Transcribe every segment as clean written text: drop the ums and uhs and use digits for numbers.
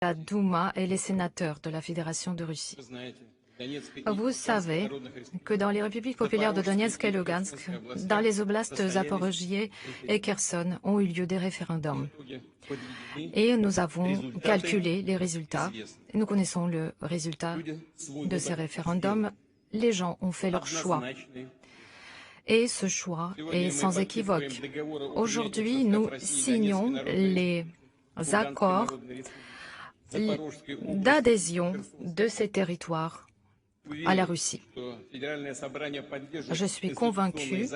la Douma et les sénateurs de la Fédération de Russie. Vous savez que dans les républiques populaires de Donetsk et Lugansk, dans les oblasts Zaporojié et Kherson, ont eu lieu des référendums. Et nous avons calculé les résultats. Nous connaissons le résultat de ces référendums. Les gens ont fait leur choix. Et ce choix est sans équivoque. Aujourd'hui, nous signons les accords d'adhésion de ces territoires à la Russie. Je suis convaincu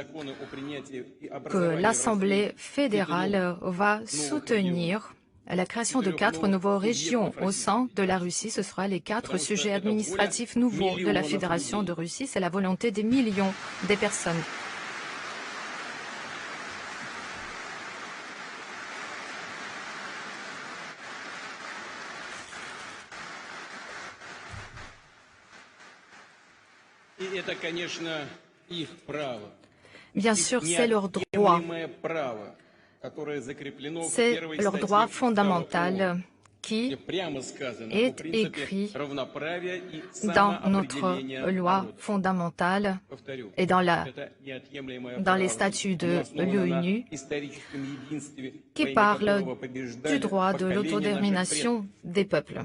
que l'Assemblée fédérale va soutenir la création de 4 nouvelles régions au sein de la Russie. Ce sera les 4 sujets administratifs nouveaux de la Fédération de Russie. C'est la volonté des millions des personnes. Bien sûr, c'est leur droit. C'est leur droit fondamental qui est écrit dans notre loi fondamentale et dans les statuts de l'ONU qui parlent du droit de l'autodétermination des peuples.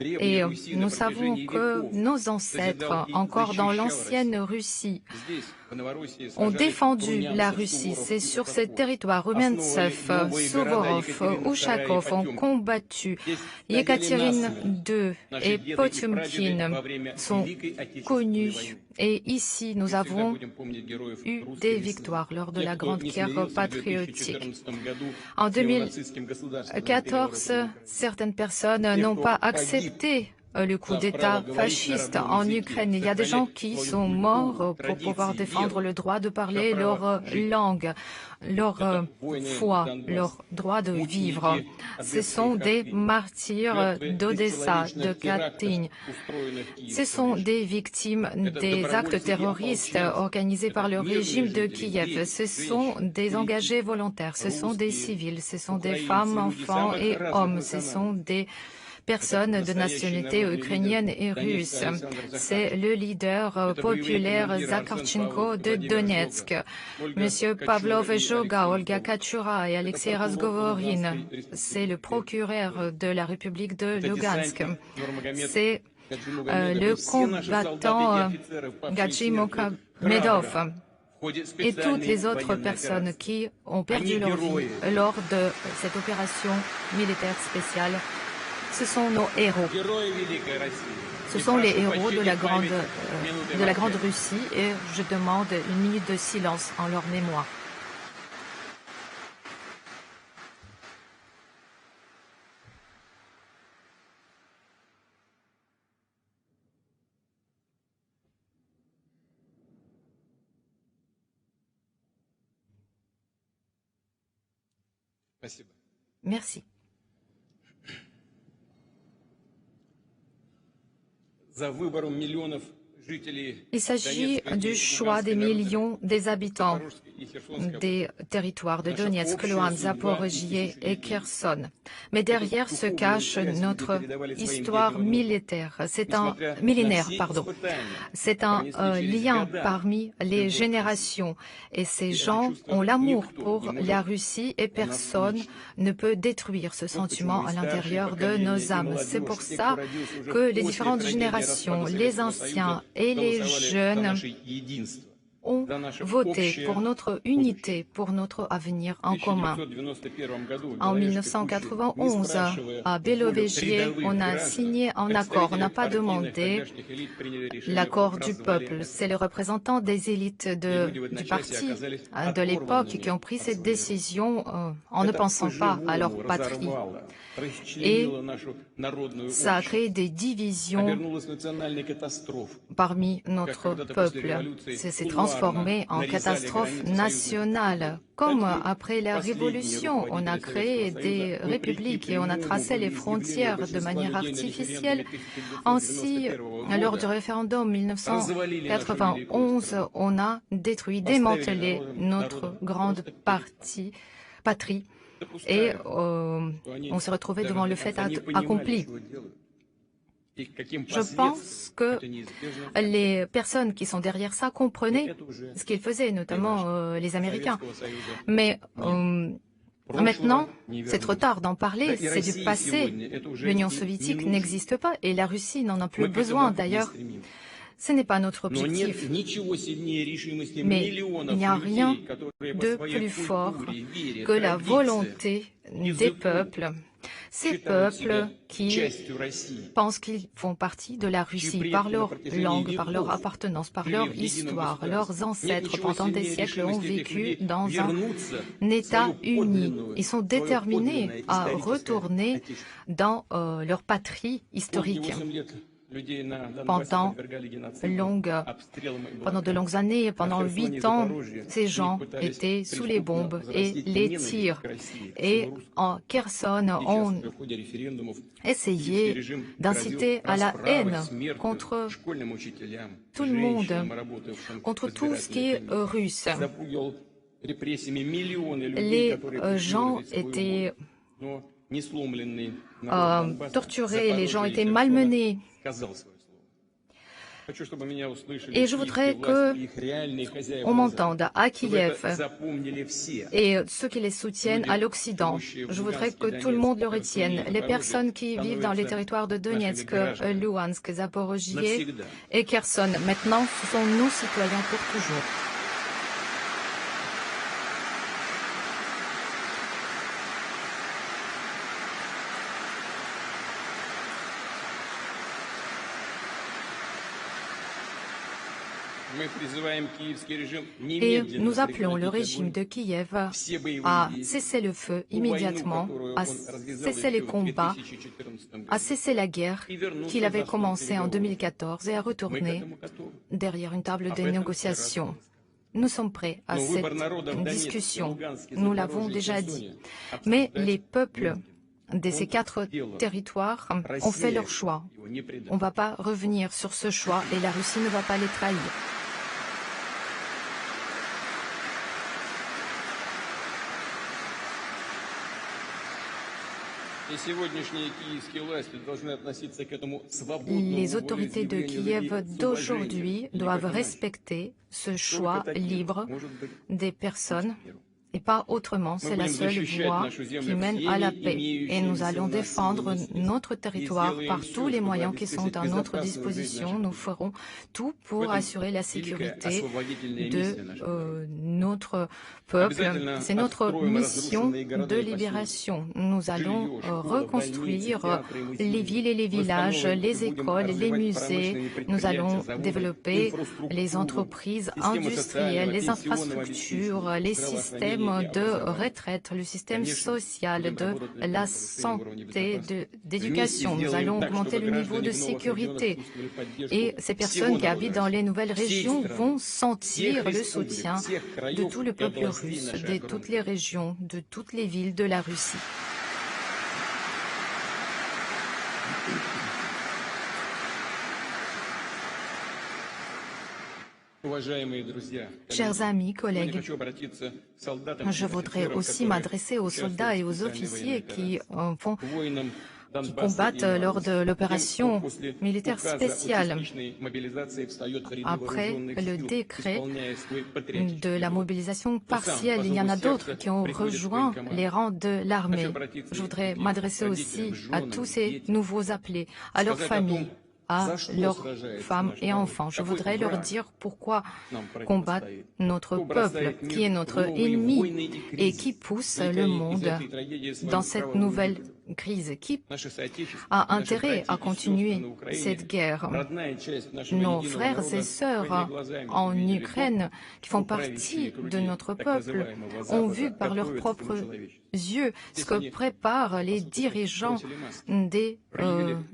Et nous savons que nos ancêtres, encore dans l'ancienne Russie, ont défendu la Russie. C'est sur ces territoires, Rumentsev, Suvorov, Ushakov ont combattu. Yekaterine II et Potiomkin sont connus. Et ici, nous avons eu des victoires lors de la Grande Guerre patriotique. En 2014, certaines personnes n'ont pas accepté le coup d'État fasciste en Ukraine. Il y a des gens qui sont morts pour pouvoir défendre le droit de parler leur langue, leur foi, leur droit de vivre. Ce sont des martyrs d'Odessa, de Katyn. Ce sont des victimes des actes terroristes organisés par le régime de Kiev. Ce sont des engagés volontaires, ce sont des civils, ce sont des femmes, enfants et hommes, ce sont des personnes de nationalité ukrainienne et russe. C'est le leader populaire Zakharchenko de Donetsk, Monsieur Pavlov Joga, Olga Kachura et Alexei Razgovorin. C'est le procureur de la République de Lugansk. C'est le combattant Gadji Mokamedov et toutes les autres personnes qui ont perdu leur vie lors de cette opération militaire spéciale. Ce sont nos héros. Ce sont les héros de la Grande Russie et je demande une minute de silence en leur mémoire. Merci. Il s'agit du choix des millions des habitants des territoires de Donetsk, Luhansk, Zaporojié et Kherson. Mais derrière se cache notre histoire millénaire. C'est un lien parmi les générations. Et ces gens ont l'amour pour la Russie et personne ne peut détruire ce sentiment à l'intérieur de nos âmes. C'est pour ça que les différentes générations, les anciens et les jeunes ont voté pour notre unité, pour notre avenir en commun. En 1991, à Belovejié, on a signé un accord. On n'a pas demandé l'accord du peuple. C'est les représentants des élites du parti de l'époque qui ont pris cette décision en ne pensant pas à leur patrie. Et ça a créé des divisions parmi notre peuple. Ça s'est transformé en catastrophe nationale. Comme après la Révolution, on a créé des républiques et on a tracé les frontières de manière artificielle. Ainsi, lors du référendum 1991, on a détruit, démantelé notre grande patrie et on s'est retrouvé devant le fait accompli. Je pense que les personnes qui sont derrière ça comprenaient ce qu'ils faisaient, notamment les Américains. Mais maintenant, c'est trop tard d'en parler, c'est du passé. L'Union soviétique n'existe pas et la Russie n'en a plus besoin. D'ailleurs, ce n'est pas notre objectif. Mais il n'y a rien de plus fort que la volonté des peuples. Ces peuples qui pensent qu'ils font partie de la Russie par leur langue, par leur appartenance, par leur histoire. Leurs ancêtres, pendant des siècles, ont vécu dans un État uni. Ils sont déterminés à retourner dans leur patrie historique. Pendant de longues années, pendant 8 ans, ces gens étaient sous les bombes et les tirs. Et en Kherson, on essayait d'inciter à la haine contre tout le monde, contre tout ce qui est russe. Les gens étaient torturés, les gens étaient malmenés. Et je voudrais qu'on m'entende à Kiev et ceux qui les soutiennent à l'Occident. Je voudrais que tout le monde le retienne. Les personnes qui vivent dans les territoires de Donetsk, Luhansk, Zaporozhye et Kherson, maintenant, ce sont nos citoyens pour toujours. Et nous appelons le régime de Kiev à cesser le feu immédiatement, à cesser les combats, à cesser la guerre qu'il avait commencée en 2014 et à retourner derrière une table de négociation. Nous sommes prêts à cette discussion, nous l'avons déjà dit. Mais les peuples de ces 4 territoires ont fait leur choix. On ne va pas revenir sur ce choix et la Russie ne va pas les trahir. Les autorités de Kiev d'aujourd'hui doivent respecter ce choix libre des personnes et pas autrement. C'est la seule voie qui mène à la paix. Et nous allons défendre notre territoire par tous les moyens qui sont à notre disposition. Nous ferons tout pour assurer la sécurité de notre peuple. C'est notre mission de libération. Nous allons reconstruire les villes et les villages, les écoles, les musées. Nous allons développer les entreprises industrielles, les infrastructures, les systèmes de retraite, le système social, de la santé, d'éducation. Nous allons augmenter le niveau de sécurité. Et ces personnes qui habitent dans les nouvelles régions vont sentir le soutien de tout le peuple russe, de toutes les régions, de toutes les villes de la Russie. Chers amis, collègues, je voudrais aussi m'adresser aux soldats et aux officiers qui combattent lors de l'opération militaire spéciale. Après le décret de la mobilisation partielle, il y en a d'autres qui ont rejoint les rangs de l'armée. Je voudrais m'adresser aussi à tous ces nouveaux appelés, à leurs familles, à leurs femmes et enfants. Je voudrais leur dire pourquoi combattre notre peuple, qui est notre ennemi et qui pousse le monde dans cette nouvelle crise, qui a intérêt à continuer cette guerre. Nos frères et sœurs en Ukraine, qui font partie de notre peuple, ont vu par leurs propres yeux ce que préparent les dirigeants des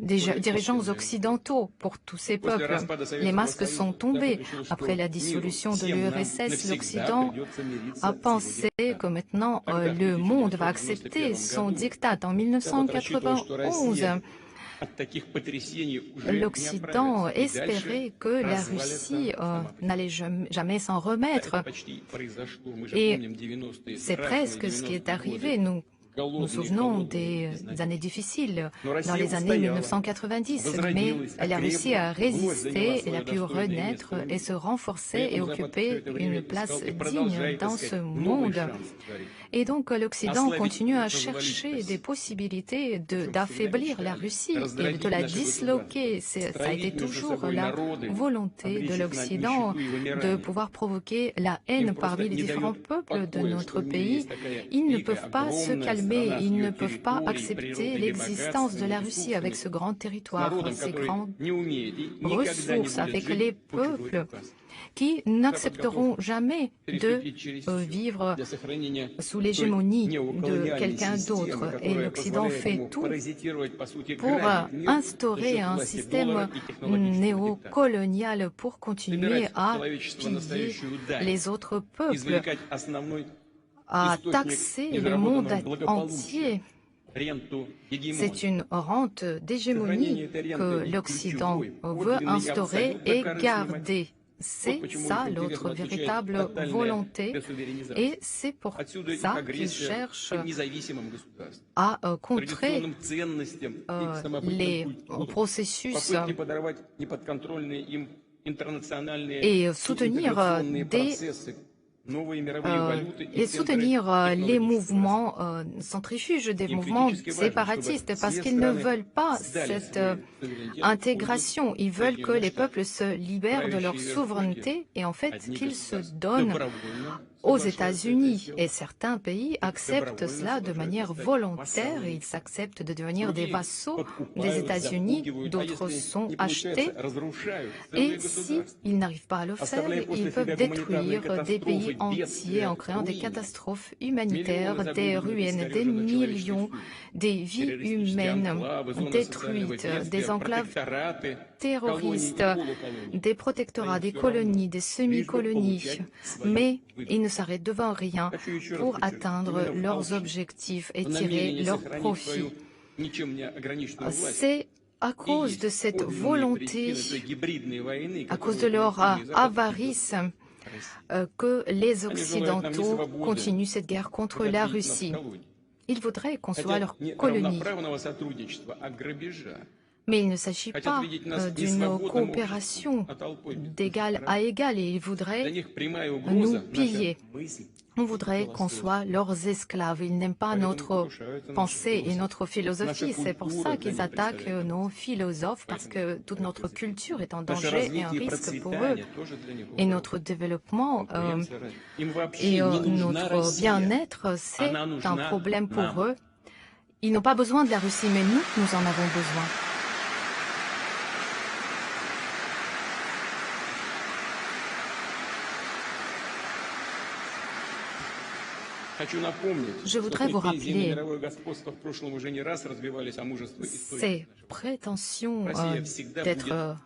dirigeants occidentaux pour tous ces peuples. Les masques sont tombés. Après la dissolution de l'URSS, l'Occident a pensé que maintenant le monde va accepter son diktat. En 1991, l'Occident espérait que la Russie n'allait jamais s'en remettre. Et c'est presque ce qui est arrivé. Nous Nous nous souvenons des années difficiles, dans les années 1990, mais la Russie a résisté, elle a pu renaître et se renforcer et occuper une place digne dans ce monde. Et donc l'Occident continue à chercher des possibilités d'affaiblir la Russie et de la disloquer. Ça a été toujours la volonté de l'Occident de pouvoir provoquer la haine parmi les différents peuples de notre pays. Ils ne peuvent pas se calmer, ils ne peuvent pas accepter l'existence de la Russie avec ce grand territoire, ces grandes ressources, avec les peuples qui n'accepteront jamais de vivre sous l'hégémonie de quelqu'un d'autre. Et l'Occident fait tout pour instaurer un système néocolonial pour continuer à piller les autres peuples, à taxer le monde entier. C'est une rente d'hégémonie que l'Occident veut instaurer et garder. C'est ça notre véritable volonté et c'est pour ça qu'ils cherchent à contrer les processus et soutenir les mouvements centrifuges, des mouvements séparatistes, parce qu'ils ne veulent pas cette intégration. Ils veulent que les peuples se libèrent de leur souveraineté et en fait qu'ils se donnent aux États-Unis. Et certains pays acceptent cela de manière volontaire et ils s'acceptent de devenir des vassaux des États-Unis. D'autres sont achetés. Et s'ils n'arrivent pas à le faire, ils peuvent détruire des pays entiers en créant des catastrophes humanitaires, des ruines, des millions, des vies humaines détruites, des enclaves terroristes, des protectorats, des colonies, des semi-colonies. Mais ils ne s'arrêtent devant rien pour atteindre leurs objectifs et tirer leur profit. C'est à cause de cette volonté, à cause de leur avarice, que les Occidentaux continuent cette guerre contre la Russie. Ils voudraient qu'on soit leur colonie. Mais il ne s'agit pas d'une coopération d'égal à égal et ils voudraient nous piller. On voudrait qu'on soit leurs esclaves. Ils n'aiment pas notre pensée et notre philosophie. C'est pour ça qu'ils attaquent nos philosophes, parce que toute notre culture est en danger et un risque pour eux. Et notre développement et notre bien-être, c'est un problème pour eux. Ils n'ont pas besoin de la Russie, mais nous en avons besoin. Je voudrais vous rappeler ces prétentions d'être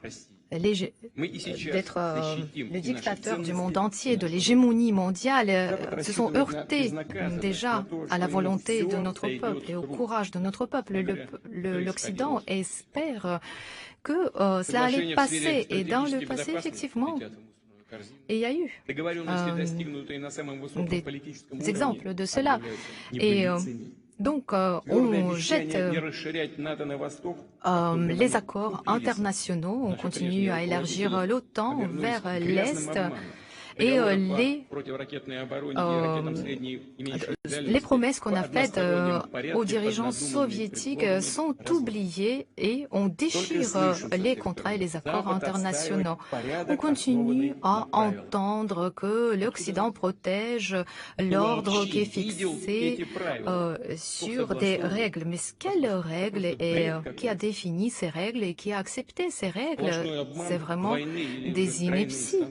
le dictateur du monde entier, de l'hégémonie mondiale, se sont heurtés déjà à la volonté de notre peuple et au courage de notre peuple. L'Occident espère que cela allait passer. Et dans le passé, effectivement, et il y a eu des exemples de cela. Et donc, on jette les accords internationaux, on continue à élargir l'OTAN vers l'Est. Et les promesses qu'on a faites aux dirigeants soviétiques sont oubliées et on déchire les contrats et les accords internationaux. On continue à entendre que l'Occident protège l'ordre qui est fixé sur des règles. Mais quelles règles et qui a défini ces règles et qui a accepté ces règles? C'est vraiment des inepties.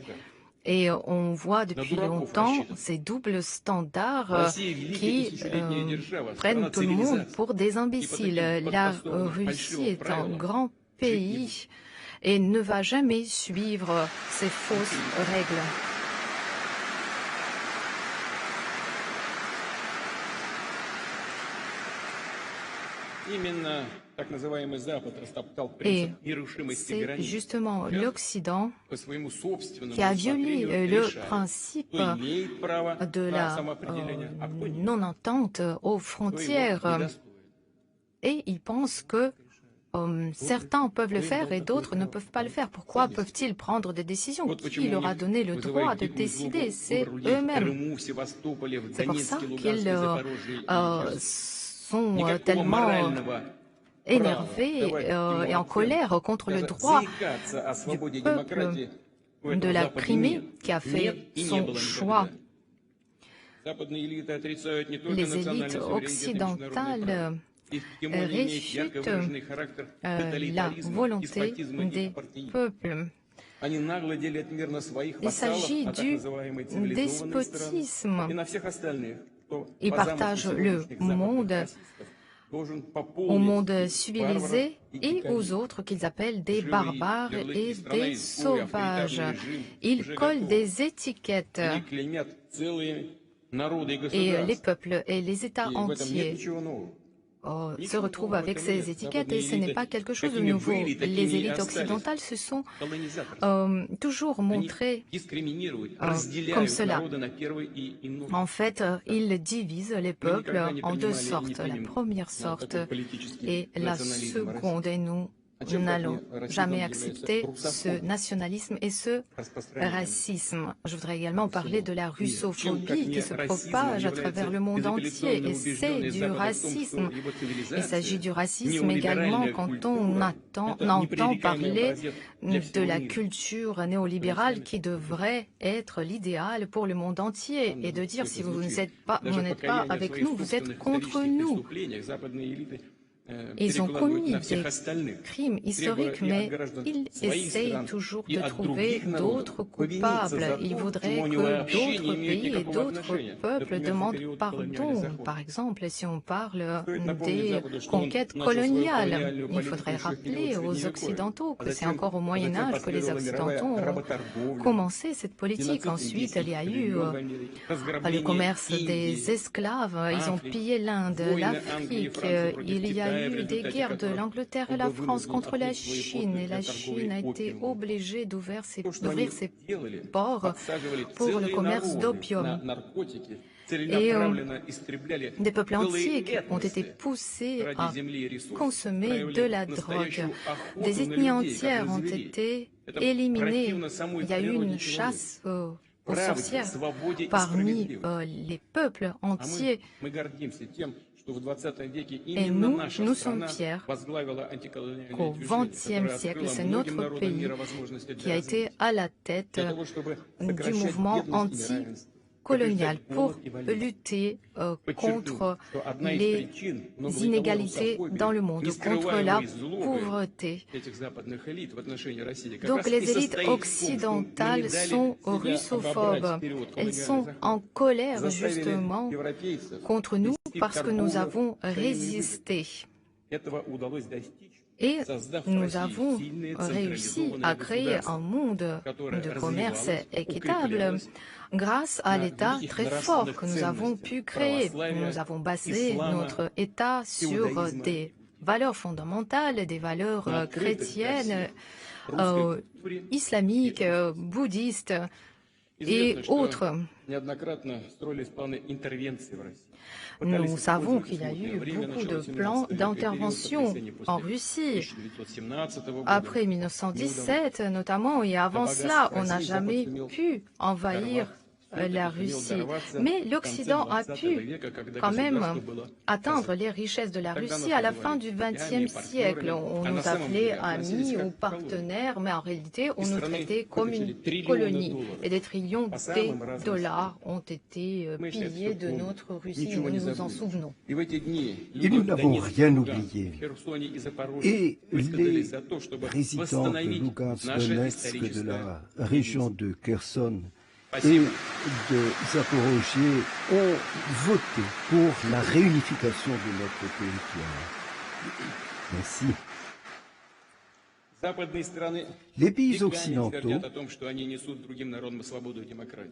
Et on voit depuis longtemps ces doubles standards qui prennent tout le monde pour des imbéciles. La Russie est un grand pays et ne va jamais suivre ces fausses règles. Et c'est justement l'Occident qui a violé le principe de la non-entente aux frontières. Et ils pensent que certains peuvent le faire et d'autres ne peuvent pas le faire. Pourquoi peuvent-ils prendre des décisions? Qui leur a donné le droit de décider? C'est eux-mêmes. C'est pour ça qu'ils sont tellement énervés et en colère contre le droit du peuple de la Crimée qui a fait son choix. Les élites occidentales réfutent la volonté des peuples. Il s'agit du despotisme. Ils partagent le monde au monde civilisé et aux autres qu'ils appellent des barbares et des sauvages. Ils collent des étiquettes et les peuples et les États entiers se retrouvent avec ces étiquettes et ce n'est pas quelque chose de nouveau. Les élites occidentales se sont toujours montrées comme cela. En fait, ils divisent les peuples en deux sortes. La première sorte et la seconde. Et nous n'allons jamais accepter ce nationalisme et ce racisme. Je voudrais également parler de la russophobie qui se propage à travers le monde entier. Et c'est du racisme. Il s'agit du racisme également quand on entend parler de la culture néolibérale qui devrait être l'idéal pour le monde entier et de dire si vous n'êtes pas avec nous, vous êtes contre nous. Ils ont commis des crimes historiques, mais ils essayent toujours de trouver d'autres coupables. Ils voudraient que d'autres pays et d'autres peuples demandent pardon. Par exemple, si on parle des conquêtes coloniales, il faudrait rappeler aux Occidentaux que c'est encore au Moyen Âge que les Occidentaux ont commencé cette politique. Ensuite, il y a eu le commerce des esclaves. Ils ont pillé l'Inde, l'Afrique. Il y a eu des guerres de l'Angleterre et la France contre la Chine. Et la Chine a été obligée d'ouvrir ses ports pour le commerce d'opium. Et des peuples entiers ont été poussés à consommer de la drogue. Des ethnies entières ont été éliminées. Il y a eu une chasse aux sorcières parmi les peuples entiers. Et nous sommes fiers qu'au XXe siècle, c'est notre pays qui a été à la tête du mouvement anticolonial pour lutter contre les inégalités dans le monde, contre la pauvreté. Donc les élites occidentales sont russophobes. Elles sont en colère justement contre nous parce que nous avons résisté. Et nous avons réussi à créer un monde de commerce équitable grâce à l'État très fort que nous avons pu créer. Nous avons basé notre État sur des valeurs fondamentales, des valeurs chrétiennes, islamiques, bouddhistes et autres. Nous savons qu'il y a eu beaucoup de plans d'intervention en Russie. Après 1917 notamment, et avant cela, on n'a jamais pu envahir la Russie. Mais l'Occident a pu quand même atteindre les richesses de la Russie à la fin du XXe siècle. On nous appelait amis ou partenaires, mais en réalité, on nous traitait comme une colonie. Et des trillions de dollars ont été pillés de notre Russie, nous nous en souvenons. Et nous n'avons rien oublié. Et les résidents de Lugansk, de la région de Kherson, et de Zaporozhye ont voté pour la réunification de notre territoire. Merci. Les pays occidentaux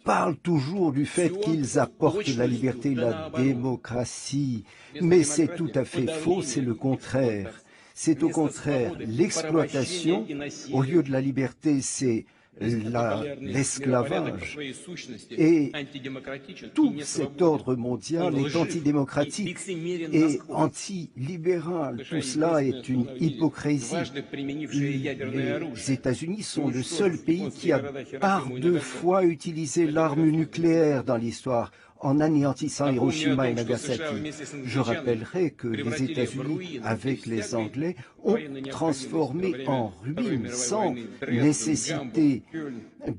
parlent toujours du fait qu'ils apportent la liberté et la démocratie, mais c'est tout à fait faux, c'est le contraire. c'est au contraire l'exploitation. Au lieu de la liberté, c'est l'esclavage. Et tout cet ordre mondial est antidémocratique et antilibéral. Tout cela est une hypocrisie. Les États-Unis sont le seul pays qui a par 2 fois utilisé l'arme nucléaire dans l'histoire, en anéantissant Hiroshima et Nagasaki. Je rappellerai que les États-Unis, avec les Anglais, ont transformé en ruine, sans nécessité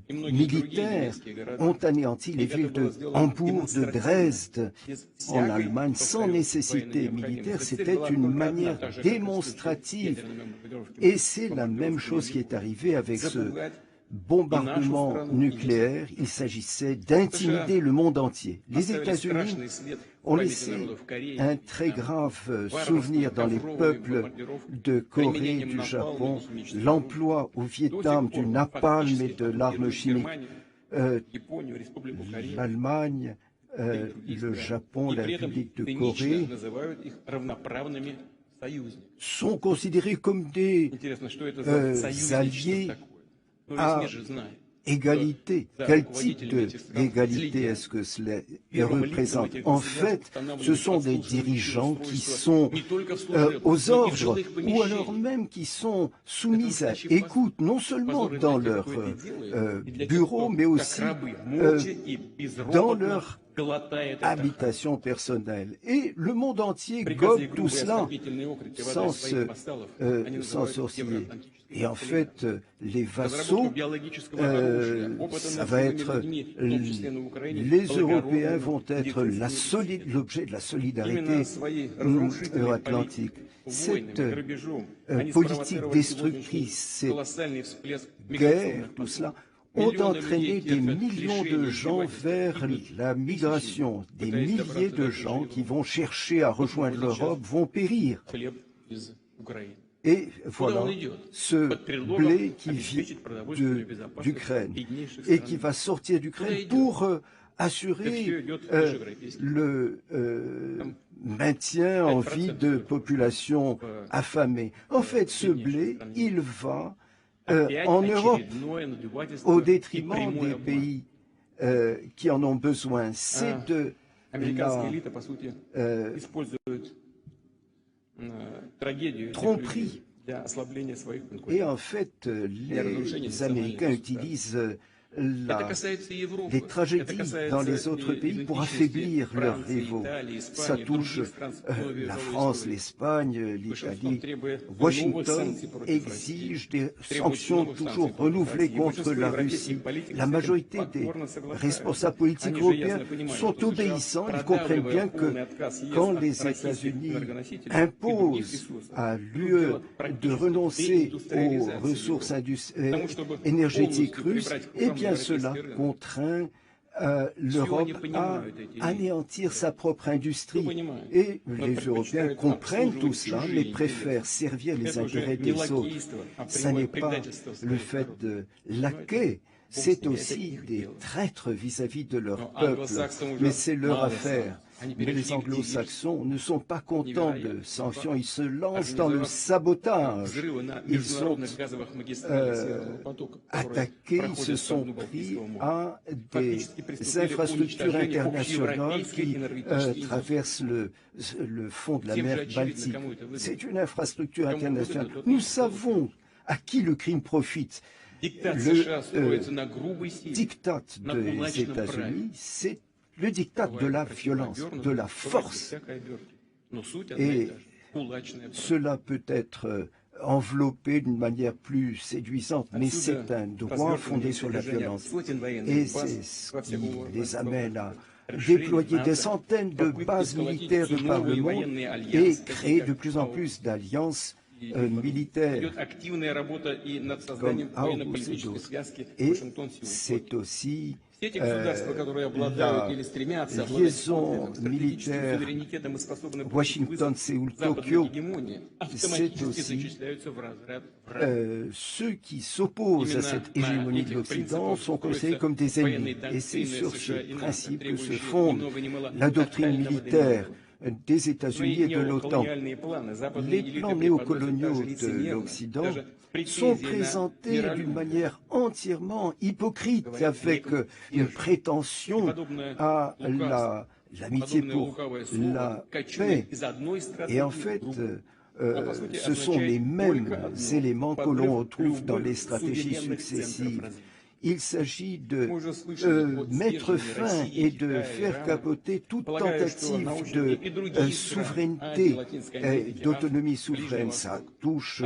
militaire, ont anéanti les villes de Hambourg, de Dresde, en Allemagne, sans nécessité militaire. C'était une manière démonstrative. Et c'est la même chose qui est arrivée avec ce bombardement nucléaire. Il s'agissait d'intimider le monde entier. Les États-Unis ont laissé un très grave souvenir dans les peuples de Corée, du Japon, l'emploi au Vietnam du napalm et de l'arme chimique. L'Allemagne, le Japon, la République de Corée sont considérés comme des alliés à égalité. Quel type d'égalité est-ce que cela représente? En fait, ce sont des dirigeants qui sont aux ordres, ou alors même qui sont soumis à écoute, non seulement dans leur bureau, mais aussi dans leur habitation personnelle. Et le monde entier gobe tout cela sans sourciller. Et en fait, les vassaux, ça va être les Européens vont être l'objet de la solidarité euro-atlantique. Cette politique destructrice, cette guerre, tout cela, ont entraîné des millions de gens vers la migration. Des milliers de gens qui vont chercher à rejoindre l'Europe vont périr. Et voilà ce blé qui vient d'Ukraine et qui va sortir d'Ukraine pour assurer le maintien en vie de populations affamées. En fait, ce blé, il va en Europe au détriment des pays qui en ont besoin. C'est de la tromperie. Et en fait, les Américains utilisent les tragédies dans les autres pays pour affaiblir leurs rivaux. Ça touche la France, l'Espagne, l'Italie. Washington exige des sanctions toujours renouvelées contre la Russie. La majorité des responsables politiques européens sont obéissants. Ils comprennent bien que quand les États-Unis imposent à l'UE de renoncer aux ressources énergétiques russes, eh bien cela contraint l'Europe à anéantir sa propre industrie. Et les Européens comprennent tout cela, mais préfèrent servir les intérêts des autres. Ce n'est pas le fait de laquais, c'est aussi des traîtres vis-à-vis de leur peuple, mais c'est leur affaire. Mais les anglo-saxons ne sont pas contents de sanctions, ils se lancent dans le sabotage. Ils ont attaqué, ils se sont pris à des infrastructures internationales qui traversent le fond de la mer Baltique. C'est une infrastructure internationale. Nous savons à qui le crime profite. Le diktat des États-Unis, c'est le diktat de la violence, de la force. Et cela peut être enveloppé d'une manière plus séduisante, mais c'est un droit fondé sur la violence. Et c'est ce qui les amène à déployer des centaines de bases militaires de par le monde et créer de plus en plus d'alliances militaires comme AUKUS et d'autres. Et c'est aussi la liaison militaire Washington, Séoul, Tokyo, c'est aussi ceux qui s'opposent à cette hégémonie de l'Occident sont considérés comme des ennemis. Et c'est sur ce principe que se fonde la doctrine militaire des États-Unis et de l'OTAN. Les plans néocoloniaux de l'Occident sont présentés d'une manière entièrement hypocrite, avec une prétention à l'amitié pour la paix. Et en fait, ce sont les mêmes éléments que l'on retrouve dans les stratégies successives. Il s'agit de mettre fin et de faire capoter toute tentative de souveraineté, d'autonomie souveraine. Ça touche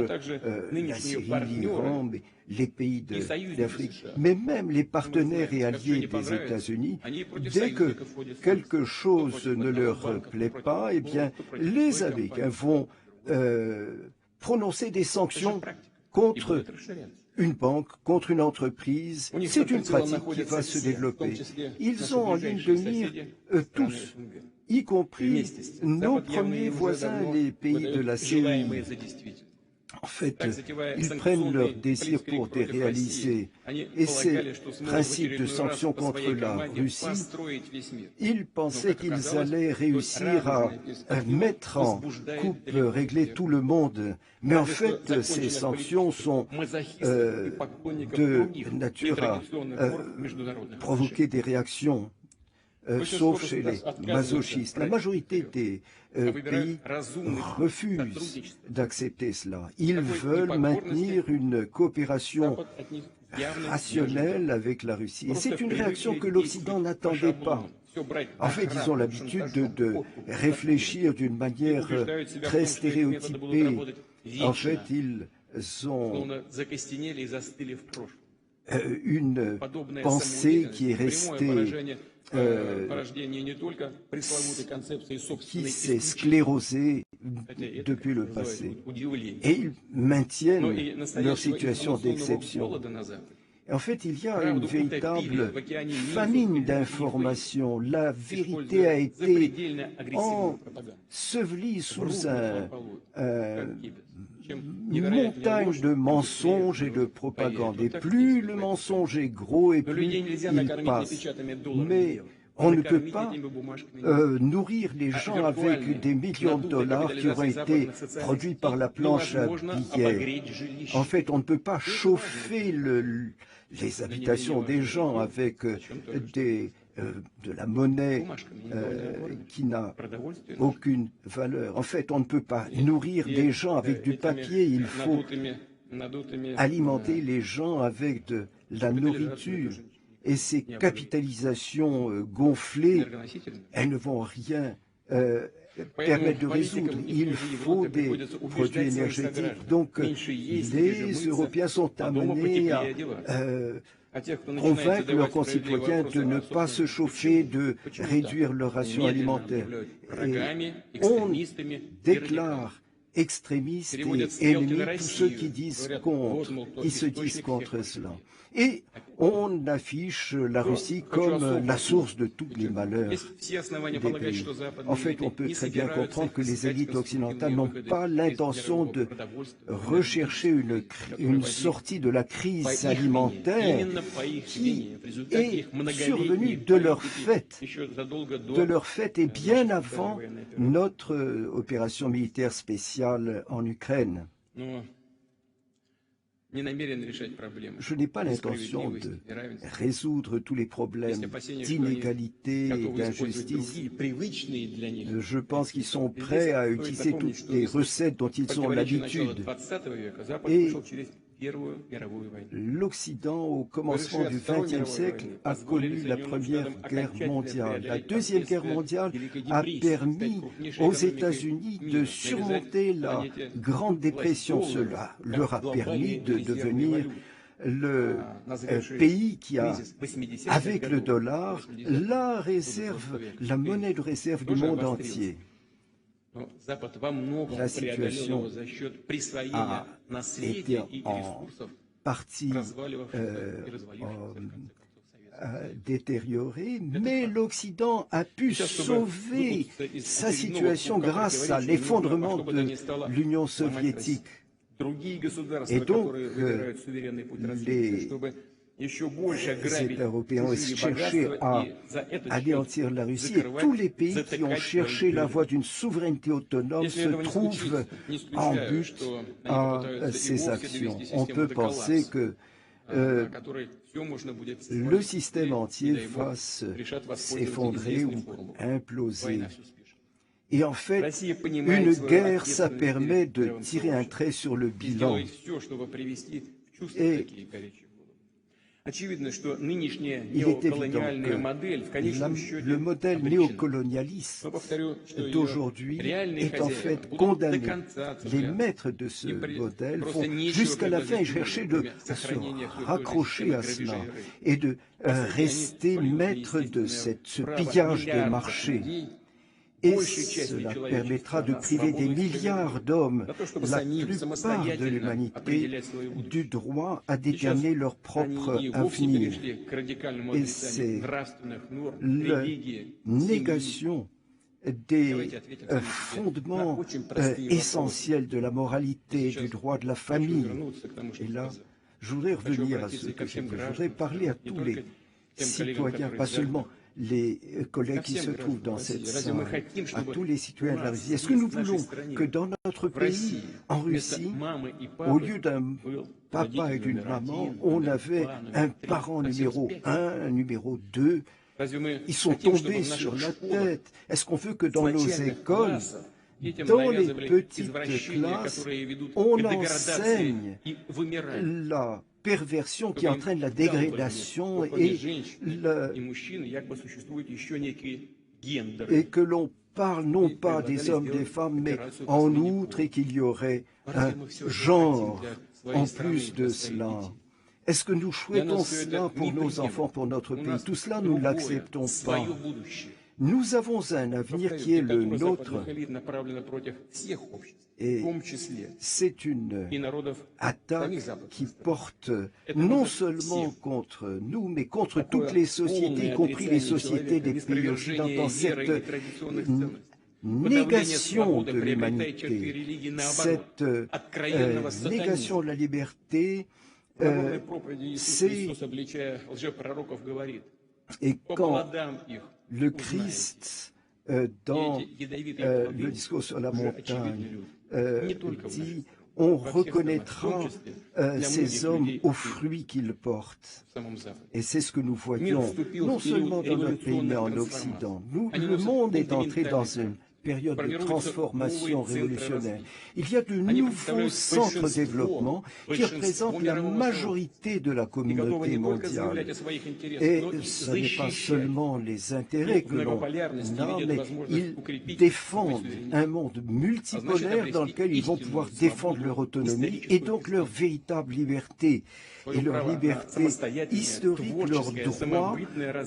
la Syrie, l'Iran, les pays d'Afrique, mais même les partenaires et alliés des États-Unis. Dès que quelque chose ne leur plaît pas, eh bien, les Américains vont prononcer des sanctions contre une banque, contre une entreprise. C'est une pratique qui va se développer. Ils ont en ligne de mire tous, y compris nos premiers voisins, les pays de la CEI. En fait, ils prennent leur désir pour des réaliser. Et ces principes de sanctions contre la Russie, ils pensaient qu'ils allaient réussir à mettre en coupe, régler tout le monde. Mais en fait, ces sanctions sont de nature à provoquer des réactions. Sauf chez les masochistes. La majorité des pays refusent d'accepter cela. Ils veulent maintenir une coopération rationnelle avec la Russie. Et c'est une réaction que l'Occident n'attendait pas. En fait, ils ont l'habitude de réfléchir d'une manière très stéréotypée. En fait, ils ont une pensée qui est restée qui s'est sclérosée depuis le passé. Et ils maintiennent leur situation d'exception. En fait, il y a une véritable famine d'informations. La vérité a été ensevelie sous une montagne de mensonges et de propagande. Et plus le mensonge est gros, et plus il passe. Mais on ne peut pas nourrir les gens avec des millions de dollars qui auraient été produits par la planche à billets. En fait, on ne peut pas chauffer les habitations des gens avec de la monnaie qui n'a aucune valeur. En fait, on ne peut pas nourrir des gens avec du papier. Il faut alimenter les gens avec de la nourriture. Et ces capitalisations gonflées, elles ne vont rien permettre de résoudre. Il faut des produits énergétiques. Donc, les Européens sont amenés à convaincre leurs concitoyens de ne pas se chauffer, de réduire leur ration alimentaire. Et on déclare extrémistes et ennemis tous ceux qui se disent contre cela. Et on affiche la Russie comme la source de tous les malheurs des pays. En fait, on peut très bien comprendre que les élites occidentales n'ont pas l'intention de rechercher une sortie de la crise alimentaire qui est survenue de leur fait et bien avant notre opération militaire spéciale en Ukraine. Je n'ai pas l'intention de résoudre tous les problèmes d'inégalité et d'injustice. Je pense qu'ils sont prêts à utiliser toutes les recettes dont ils ont l'habitude. Et l'Occident, au commencement du XXe siècle, a connu la Première Guerre mondiale. La Deuxième Guerre mondiale a permis aux États-Unis de surmonter la Grande Dépression. Cela leur a permis de devenir le pays qui a, avec le dollar, la monnaie de réserve du monde entier. La situation a été en partie détériorée, mais l'Occident a pu sauver sa situation grâce à l'effondrement de l'Union soviétique. Et donc, les États européens ont cherché à anéantir la Russie et tous les pays qui ont cherché la voie d'une souveraineté autonome se trouvent en but à ces actions. On peut penser que le système entier va s'effondrer ou imploser. Et en fait, une guerre, ça permet de tirer un trait sur le bilan. Et il est évident que le modèle néocolonialiste d'aujourd'hui est en fait condamné. Les maîtres de ce modèle vont jusqu'à la fin chercher de se raccrocher à cela et de rester maîtres de ce pillage des marchés. Et cela permettra de priver des milliards d'hommes, la plupart de l'humanité, du droit à déterminer leur propre avenir. Et c'est la négation des fondements essentiels de la moralité, du droit de la famille. Et là, je voudrais revenir à ce que je voudrais parler à tous les citoyens, pas seulement les collègues qui se trouvent dans cette salle, à tous les citoyens de la Russie. Est-ce que nous voulons que dans notre pays, en Russie, au lieu d'un papa et d'une maman, on avait un parent numéro 1, un numéro 2, ils sont tombés sur la tête. Est-ce qu'on veut que dans nos écoles, dans les petites classes, on enseigne la perversion qui entraîne la dégradation et que l'on parle non pas des hommes, des femmes, mais en outre et qu'il y aurait un genre en plus de cela. Est-ce que nous souhaitons cela pour nos enfants, pour notre pays? Tout cela, nous ne l'acceptons pas. Nous avons un avenir qui est le nôtre. Et c'est une attaque qui porte non seulement contre nous, mais contre toutes les sociétés, y compris les sociétés des pays occidentaux. Cette négation de l'humanité, cette négation de la liberté, c'est... Et quand le Christ, dans le discours sur la montagne, dit « On reconnaîtra ces hommes aux fruits qu'ils portent ». Et c'est ce que nous voyons, non seulement dans notre pays, mais en Occident. Le monde est entré dans une période de transformation révolutionnaire. Il y a de nouveaux centres de développement qui représentent la majorité de la communauté mondiale. Et ce n'est pas seulement les intérêts que l'on a, mais ils défendent un monde multipolaire dans lequel ils vont pouvoir défendre leur autonomie et donc leur véritable liberté. Et leur liberté historique, leur droit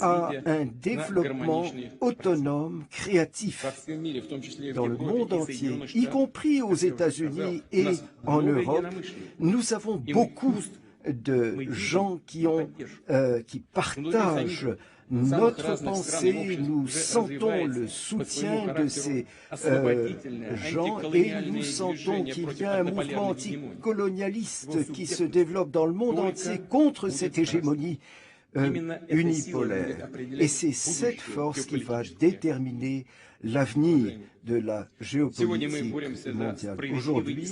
à un développement autonome, créatif dans le monde entier, y compris aux États-Unis et en Europe. Nous avons beaucoup de gens qui partagent notre pensée, nous sentons le soutien de ces gens et nous sentons qu'il y a un mouvement anticolonialiste qui se développe dans le monde entier contre cette hégémonie unipolaire. Et c'est cette force qui va déterminer l'avenir de la géopolitique mondiale. Aujourd'hui,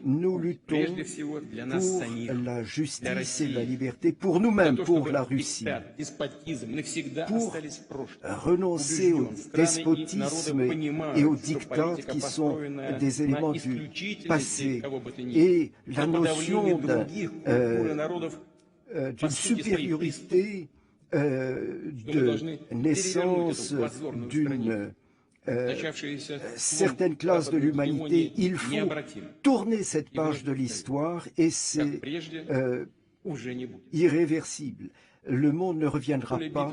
nous luttons pour la justice et la liberté, pour nous-mêmes, pour la Russie, pour renoncer au despotisme et aux dictats qui sont des éléments du passé et la notion d'une supériorité de naissance d'une certaines classes de l'humanité. Il faut tourner cette page de l'histoire et c'est irréversible. Le monde ne reviendra pas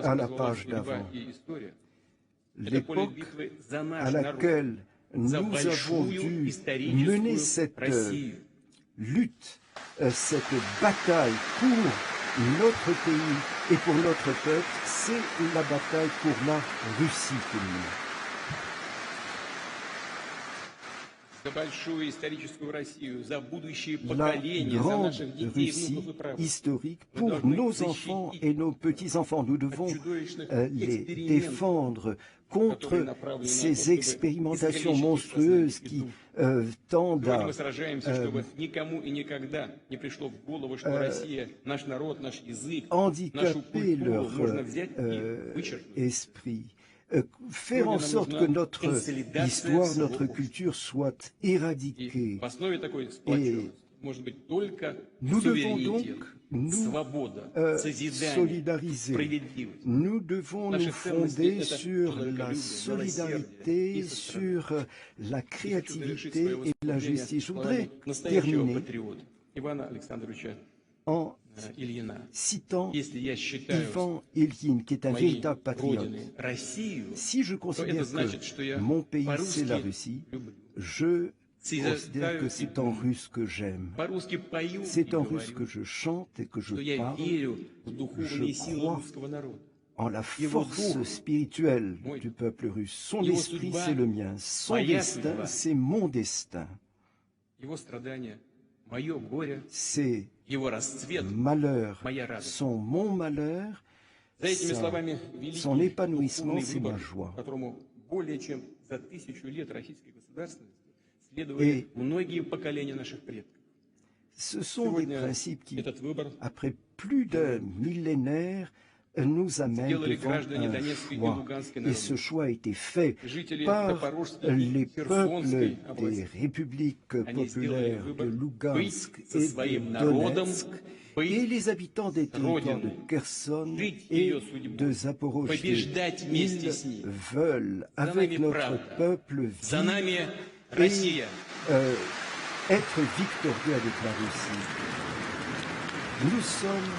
à la page d'avant. L'époque à laquelle nous avons dû mener cette lutte, cette bataille pour notre pays et pour notre peuple, c'est la bataille pour la Russie commune. la grande Russie historique pour nos enfants et nos petits-enfants. Nous devons les défendre contre ces expérimentations monstrueuses qui tendent à handicaper leur esprit. Faire en sorte que notre histoire, notre culture soit éradiquée. Et nous devons donc nous solidariser. Nous devons nous fonder sur la solidarité, sur la créativité et la justice. Je voudrais terminer en citant Ivan Ilyin, qui est un véritable patriote. Si je considère que mon pays, c'est la Russie, je considère que c'est en russe que j'aime. C'est en russe que je chante et que je parle. Je crois en la force spirituelle du peuple russe. Son esprit, c'est le mien. Son destin, c'est mon destin. Ses malheurs sont mon malheur. Son épanouissement, c'est ma joie. Et ce sont des principes qui, après plus d'un millénaire, nous amènent devant un choix. Et ce choix a été fait par les peuples des républiques populaires de Lugansk et de Donetsk et les habitants des territoires de Kherson et de Zaporozhye. Ils veulent, avec notre peuple, vivre et être victorieux avec la Russie. Nous sommes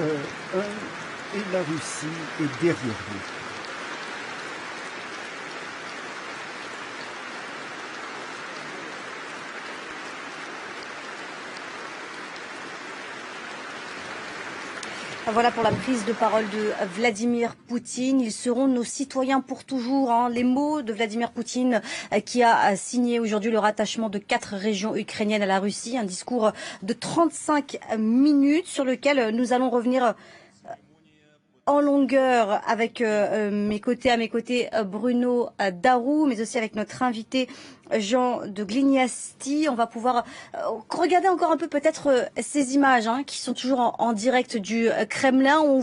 un et la Russie est derrière nous. Voilà pour la prise de parole de Vladimir Poutine. Ils seront nos citoyens pour toujours. Les mots de Vladimir Poutine qui a signé aujourd'hui le rattachement de 4 régions ukrainiennes à la Russie. Un discours de 35 minutes sur lequel nous allons revenir en longueur avec à mes côtés Bruno Darou, mais aussi avec notre invité Jean de Glignasti. On va pouvoir regarder encore un peu peut-être ces images qui sont toujours en direct du Kremlin.